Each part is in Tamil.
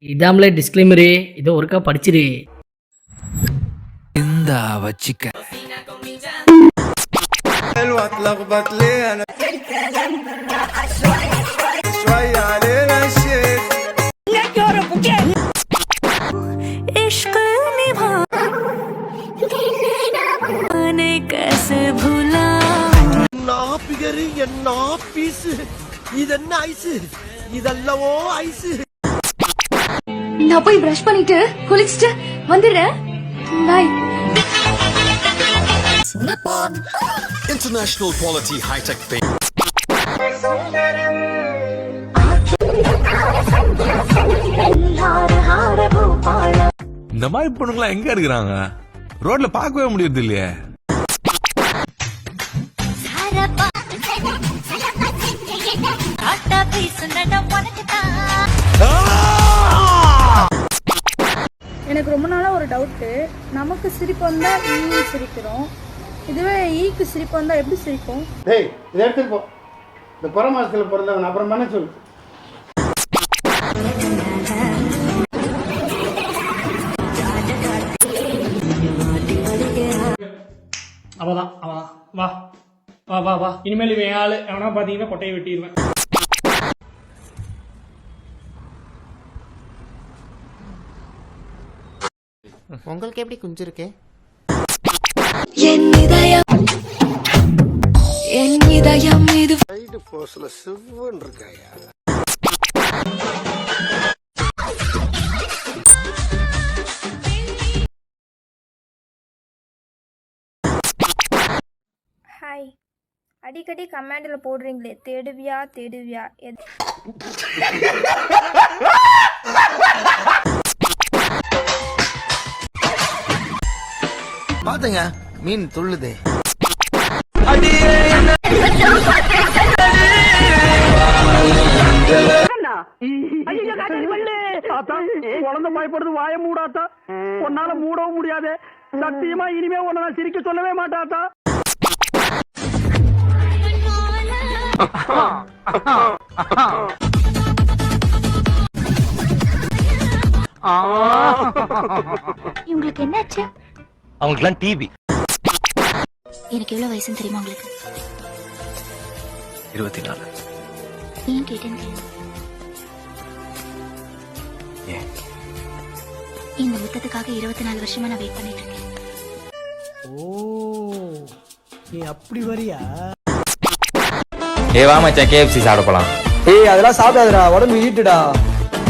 இதாம்ல டிஸ்க்ளைமரு, இதை ஒருக்கா படிச்சிரு. இந்தா வச்சிக்க. اتلخبط ليه انا شوية علينا الشيخ इश्क निभाने कैसे भुला பிகரு என்ன பீஸ் இதென்ன ஐஸ் இதெல்லவோ ஐஸ் நான் போய் பிரஷ் பண்ணிட்டு குளிச்சிட்டு வந்துடுறேன். பாய். International quality high-tech paint. இந்த மாதிரி பொண்ணுங்களா எங்க இருக்கிறாங்க? ரோட்ல பார்க்கவே முடியறது இல்லையே. எனக்கு ரொம்ப நாளா ஒரு டவுட்டு. நமக்கு சிரிப்பு வந்தா ஈ சிரிக்கிறோம், இதுவே ஈக்கு சிரிப்பு வந்தா எப்படி சிரிக்கும்? டேய் இதை எடுத்துட்டு போ. இந்த புற மாசத்துல பிறந்தவன் அப்புறம் பண்ண சொல்லு. அவதான் வா வா வா வா. இனிமேல் இவன் ஆளு எவனா பாத்தீங்கன்னா கொட்டையை வெட்டிடுவேன். உங்களுக்கு எப்படி குஞ்சிருக்கு? என் இதயம் இது சைடு போஸ்ல சிவன் இருக்காயா? ஹாய், அடிக்கடி கமெண்ட்ல போடுறீங்களே தேடுவியா தேடுவியா. பாத்துங்க மீன் துள்ளுது. குழந்தை பயப்படுறது வாய மூடாத்தா. உன்னால மூடவும் முடியாது. சத்தியமா இனிமே உன்னை நான் சிரிக்க சொல்லவே மாட்டாத்தா. உங்களுக்கு என்னாச்சு? அவங்களுக்குலாம் டிவி. எனக்கு எவ்வளவு வயசுன்னு தெரியுமா உங்களுக்கு? 24. ஏன் கேட்டேன்னு ஏன்? இந்த முத்தத்துக்காக 24 வருஷமா நான் வெயிட் பண்ணிட்டு இருக்கேன். ஓ நீ அப்படி வரியா? ஏய் வா மச்சான், KFC சாப்பிட போலாம். ஏய் அதெல்லாம் சாப்பிடாதடா, உடம்பு ஈட்டுடா.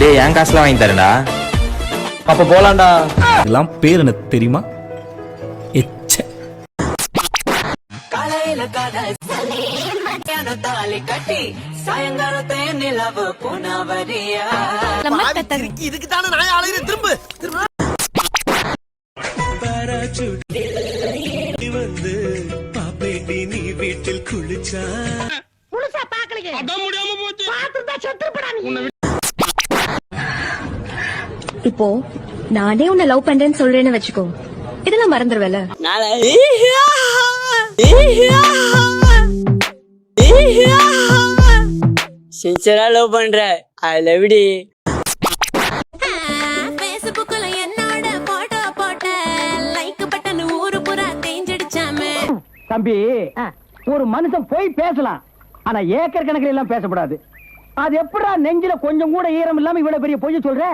டேய் என் காசுலாம் வாங்கி தரேன்டா. அப்ப போலாம்டா. இதெல்லாம் பேர் என்ன தெரியுமா? எச்ச. இதுக்கு தானே நான் அலையிறேன். திரும்ப வந்து பாப்பேண்டி நீ வீட்டில் குளிச்சா முழுசா பாக்கலையே. அதான் முடியாம போச்சு. பாத்துட்டா செத்துப்படா நீ. இப்போ நானே உன்னை லவ் பண்றேன்னு சொல்றேன்னு வச்சுக்கோ, இதெல்லாம் மறந்துடுவேல. சின்சரா லவ் பண்ற. ஐ லவ் டி. ஃபேஸ்புக்ல என்னோட போட்டோ போட்ட லைக் பட்டன் ஊரு பூரா தேஞ்சிடுச்சாமே. தம்பி, ஒரு மனுஷன் போய் பேசலாம், ஆனா ஏக்கர் கணக்கில் எல்லாம் பேசக்கூடாது. அது எப்படா நெஞ்சில கொஞ்சம் கூட ஈரம் இல்லாம இவ்வளவு பெரிய பொய் சொல்ற?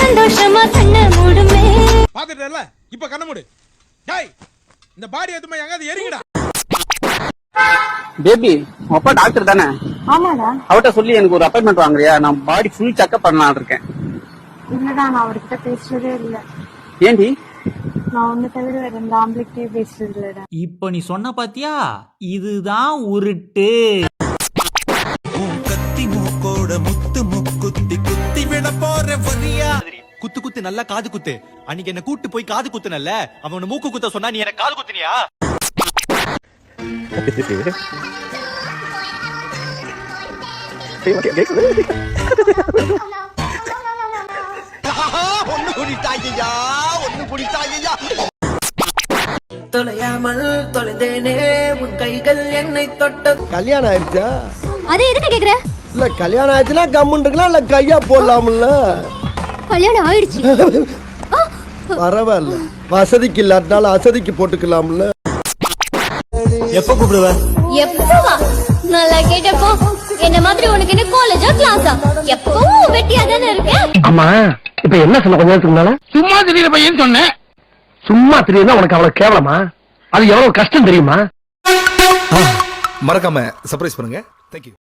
சந்தோஷமா கண்ண மூடுமே. பாத்துட்டல இப்ப கண்ண மூடு. டேய் இந்த பாடி எதுமே எங்க அது எரிங்கடா. பேபி அப்பா டாக்டர் தானே? ஆமாடா. அவட்ட சொல்லி எனக்கு ஒரு அப்பாயின்மெண்ட் வாங்குறியா? நான் பாடி ஃபுல் செக்அப் பண்ணலாம்னு இருக்கேன். இல்லடா, நான் அவர்கிட்ட பேசுறதே இல்ல. ஏண்டி? நான் ஒண்ணு தவிர வேற எந்த ஆம்பளைக்கிட்டே பேசுறது இல்லடா. இப்ப நீ சொன்ன பாத்தியா, இதுதான் உருட்டு. கத்தி மூக்கோட முத்து முக்குத்தி குத்தி விட போற வரியா? குத்து குத்து நல்லா காது குத்து. அன்னைக்கு என்ன கூட்டு போய் காது குத்துனல்ல, அவன மூக்கு குத்த சொன்னா நீ எனக்கு காது குத்துனியா? ஒண்ணு குடித்தாயா, ஒண்ணு குடித்தாயா. தொலையாமல் தொலைந்தேனே உன் கைகள் என்னை தொட்ட. கல்யாணம் ஆயிடுச்சா? அதை எதுக்கு கேக்குற? இல்ல கல்யாணம் ஆச்சுன்னா கம்முன்னு இருக்கலாம் இல்ல கையா போடலாம்ல. கல்யாணம் ஆயிடுச்சு. பரவாயில்ல, வசதிக்கு இல்லாட்டாலும் அசதிக்கு போட்டுக்கலாம்ல. எப்ப கூப்பிடுவ? எப்பவா? நல்லா கேட்டப்போ என்ன மாதிரி உனக்கு என்ன காலேஜா கிளாஸா? எப்பவும் வெட்டியா தானே இருக்க. ஆமா இப்ப என்ன சொன்ன கொஞ்ச நேரத்துக்கு முன்னால? சும்மா தெரியல பையன் சொன்னேன். சும்மா தெரியுதா உனக்கு அவ்வளவு கேவலமா? அது எவ்வளவு கஷ்டம் தெரியுமா? மறக்காம சர்ப்ரைஸ் பண்ணுங்க. தேங்க்யூ.